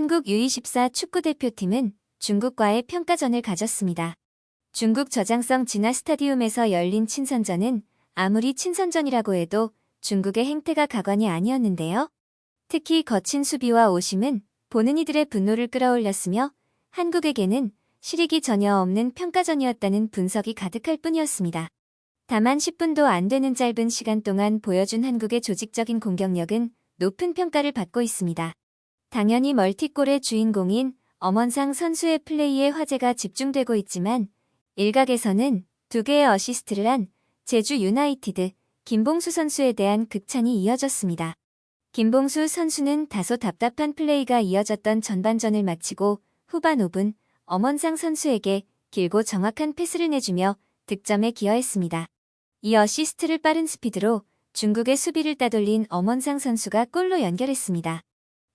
한국 U24 축구대표팀은 중국과의 평가전을 가졌습니다. 중국 저장성 진화 스타디움에서 열린 친선전은 아무리 친선전이라고 해도 중국의 행태가 가관이 아니었는데요. 특히 거친 수비와 오심은 보는 이들의 분노를 끌어올렸으며 한국에게는 실익이 전혀 없는 평가전이었다는 분석이 가득할 뿐이었습니다. 다만 10분도 안 되는 짧은 시간 동안 보여준 한국의 조직적인 공격력은 높은 평가를 받고 있습니다. 당연히 멀티골의 주인공인 엄원상 선수의 플레이에 화제가 집중되고 있지만 일각에서는 2개의 어시스트를 한 제주 유나이티드 김봉수 선수에 대한 극찬이 이어졌습니다. 김봉수 선수는 다소 답답한 플레이가 이어졌던 전반전을 마치고 후반 5분 엄원상 선수에게 길고 정확한 패스를 내주며 득점에 기여했습니다. 이 어시스트를 빠른 스피드로 중국의 수비를 따돌린 엄원상 선수가 골로 연결했습니다.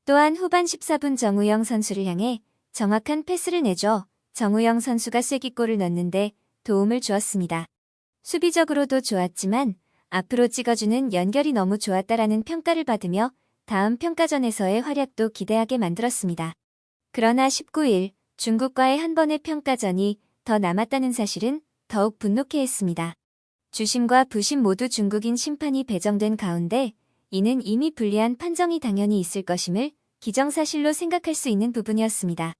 또한 후반 14분 정우영 선수를 향해 정확한 패스를 내줘 정우영 선수가 쐐기골을 넣는데 도움을 주었습니다. 수비적으로도 좋았지만 앞으로 찍어주는 연결이 너무 좋았다라는 평가를 받으며 다음 평가전에서의 활약도 기대하게 만들었습니다. 그러나 19일 중국과의 한 번의 평가전이 더 남았다는 사실은 더욱 분노케 했습니다. 주심과 부심 모두 중국인 심판이 배정된 가운데 이는 이미 불리한 판정이 당연히 있을 것임을 기정사실로 생각할 수 있는 부분이었습니다.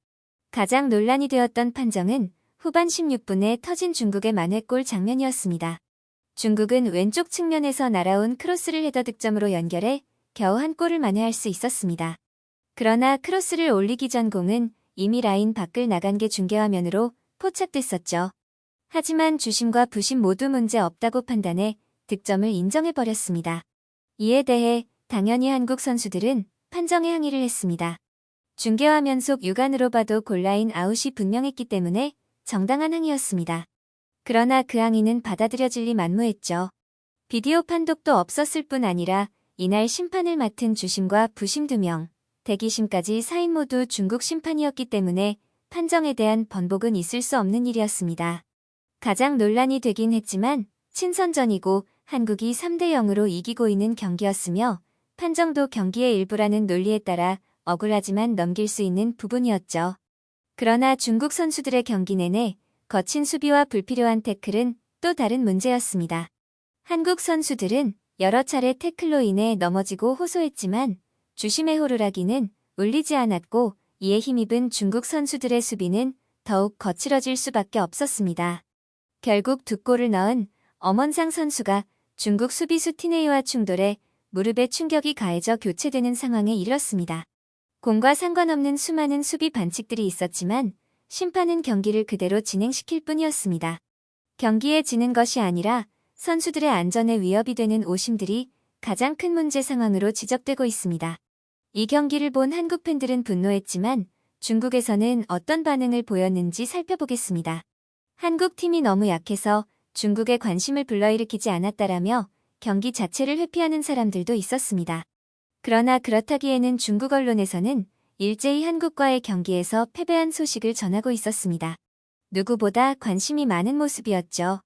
가장 논란이 되었던 판정은 후반 16분에 터진 중국의 만회골 장면이었습니다. 중국은 왼쪽 측면에서 날아온 크로스를 헤더 득점으로 연결해 겨우 한 골을 만회할 수 있었습니다. 그러나 크로스를 올리기 전 공은 이미 라인 밖을 나간 게 중계화면으로 포착됐었죠. 하지만 주심과 부심 모두 문제 없다고 판단해 득점을 인정해버렸습니다. 이에 대해 당연히 한국 선수들은 판정에 항의를 했습니다. 중계화면 속 육안으로 봐도 골라인 아웃이 분명했기 때문에 정당한 항의였습니다. 그러나 그 항의는 받아들여질 리 만무했죠. 비디오 판독도 없었을 뿐 아니라 이날 심판을 맡은 주심과 부심 2명, 대기심까지 4인 모두 중국 심판이었기 때문에 판정에 대한 번복은 있을 수 없는 일이었습니다. 가장 논란이 되긴 했지만 친선전이고 한국이 3대 0으로 이기고 있는 경기였으며 판정도 경기의 일부라는 논리에 따라 억울하지만 넘길 수 있는 부분이었죠. 그러나 중국 선수들의 경기 내내 거친 수비와 불필요한 태클은 또 다른 문제였습니다. 한국 선수들은 여러 차례 태클로 인해 넘어지고 호소했지만 주심의 호루라기는 울리지 않았고 이에 힘입은 중국 선수들의 수비는 더욱 거칠어질 수밖에 없었습니다. 결국 2골을 넣은 엄원상 선수가 중국 수비수 티네이와 충돌해 무릎에 충격이 가해져 교체되는 상황에 이르렀습니다. 공과 상관없는 수많은 수비 반칙들이 있었지만 심판은 경기를 그대로 진행시킬 뿐이었습니다. 경기에 지는 것이 아니라 선수들의 안전에 위협이 되는 오심들이 가장 큰 문제 상황으로 지적되고 있습니다. 이 경기를 본 한국 팬들은 분노했지만 중국에서는 어떤 반응을 보였는지 살펴보겠습니다. 한국 팀이 너무 약해서 중국의 관심을 불러일으키지 않았다라며 경기 자체를 회피하는 사람들도 있었습니다. 그러나 그렇다기에는 중국 언론에서는 일제히 한국과의 경기에서 패배한 소식을 전하고 있었습니다. 누구보다 관심이 많은 모습이었죠.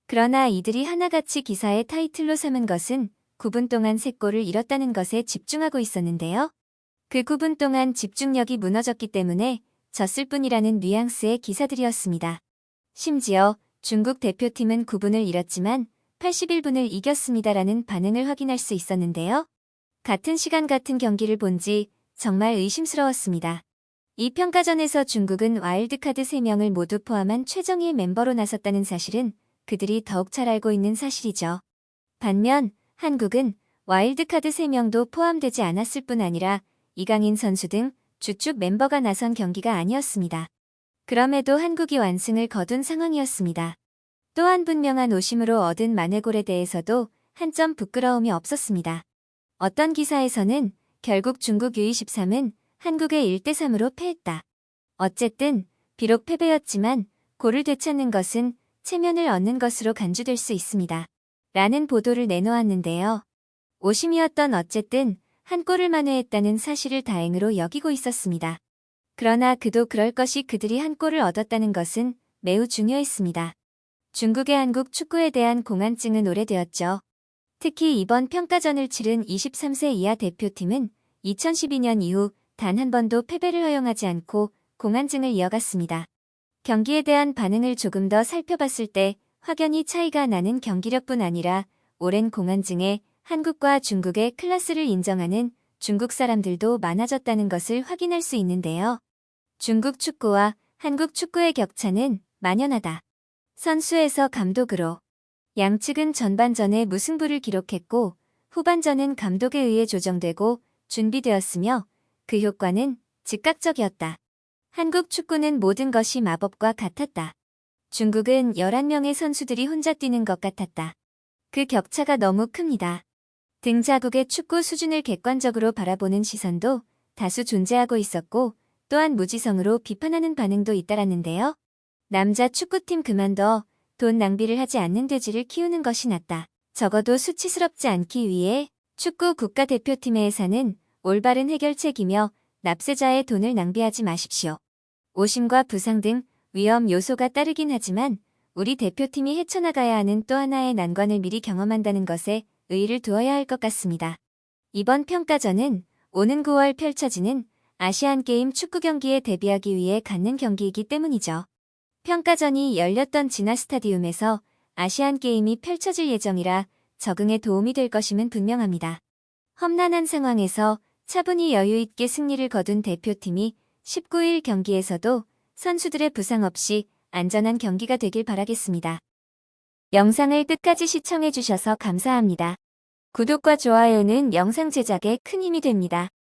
그러나 이들이 하나같이 기사의 타이틀로 삼은 것은 9분 동안 3골을 잃었다는 것에 집중하고 있었는데요. 그 9분 동안 집중력이 무너졌기 때문에 졌을 뿐이라는 뉘앙스의 기사들이었습니다. 심지어 중국 대표팀은 9분을 잃었지만 81분을 이겼습니다라는 반응을 확인할 수 있었는데요. 같은 시간 같은 경기를 본 지 정말 의심스러웠습니다. 이 평가전에서 중국은 와일드카드 3명을 모두 포함한 최정예의 멤버로 나섰다는 사실은 그들이 더욱 잘 알고 있는 사실이죠. 반면 한국은 와일드카드 3명도 포함되지 않았을 뿐 아니라 이강인 선수 등 주축 멤버가 나선 경기가 아니었습니다. 그럼에도 한국이 완승을 거둔 상황이었습니다. 또한 분명한 오심으로 얻은 만회골에 대해서도 한 점 부끄러움이 없었습니다. 어떤 기사에서는 결국 중국 U23은 한국의 1대3으로 패했다. 어쨌든 비록 패배였지만 골을 되찾는 것은 체면을 얻는 것으로 간주될 수 있습니다. 라는 보도를 내놓았는데요. 오심이었던 어쨌든 한 골을 만회했다는 사실을 다행으로 여기고 있었습니다. 그러나 그도 그럴 것이 그들이 한 골을 얻었다는 것은 매우 중요했습니다. 중국의 한국 축구에 대한 공안증은 오래되었죠. 특히 이번 평가전을 치른 23세 이하 대표팀은 2012년 이후 단 한 번도 패배를 허용하지 않고 공안증을 이어갔습니다. 경기에 대한 반응을 조금 더 살펴봤을 때 확연히 차이가 나는 경기력뿐 아니라 오랜 공안증에 한국과 중국의 클래스를 인정하는 중국 사람들도 많아졌다는 것을 확인할 수 있는데요. 중국 축구와 한국 축구의 격차는 만연하다. 선수에서 감독으로 양측은 전반전에 무승부를 기록했고 후반전은 감독에 의해 조정되고 준비되었으며 그 효과는 즉각적이었다. 한국 축구는 모든 것이 마법과 같았다. 중국은 11명의 선수들이 혼자 뛰는 것 같았다. 그 격차가 너무 큽니다. 등자국의 축구 수준을 객관적으로 바라보는 시선도 다수 존재하고 있었고 또한 무지성으로 비판하는 반응도 잇따랐는데요. 남자 축구팀 그만둬 돈 낭비를 하지 않는 돼지를 키우는 것이 낫다. 적어도 수치스럽지 않기 위해 축구 국가대표팀의 예산은 올바른 해결책이며 납세자의 돈을 낭비하지 마십시오. 오심과 부상 등 위험 요소가 따르긴 하지만 우리 대표팀이 헤쳐나가야 하는 또 하나의 난관을 미리 경험한다는 것에 의의를 두어야 할 것 같습니다. 이번 평가전은 오는 9월 펼쳐지는 아시안게임 축구 경기에 대비하기 위해 갖는 경기이기 때문이죠. 평가전이 열렸던 진화 스타디움에서 아시안게임이 펼쳐질 예정이라 적응에 도움이 될 것임은 분명합니다. 험난한 상황에서 차분히 여유있게 승리를 거둔 대표팀이 19일 경기에서도 선수들의 부상 없이 안전한 경기가 되길 바라겠습니다. 영상을 끝까지 시청해주셔서 감사합니다. 구독과 좋아요는 영상 제작에 큰 힘이 됩니다.